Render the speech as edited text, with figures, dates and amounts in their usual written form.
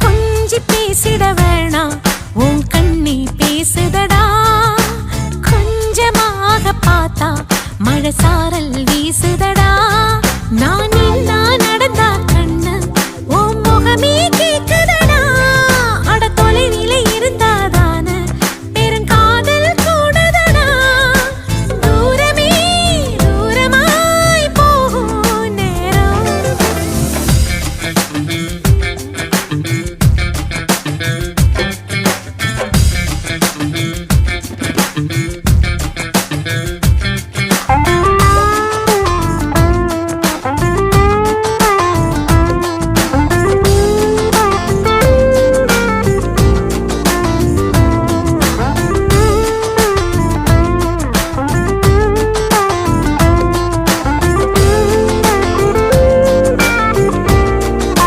கொஞ்சி பேசிட வேணாம் உன் கண்ணி பேசுதடா கொஞ்சமாக பார்த்தா மழை சாரல் வீசுதடா நான் நடந்தா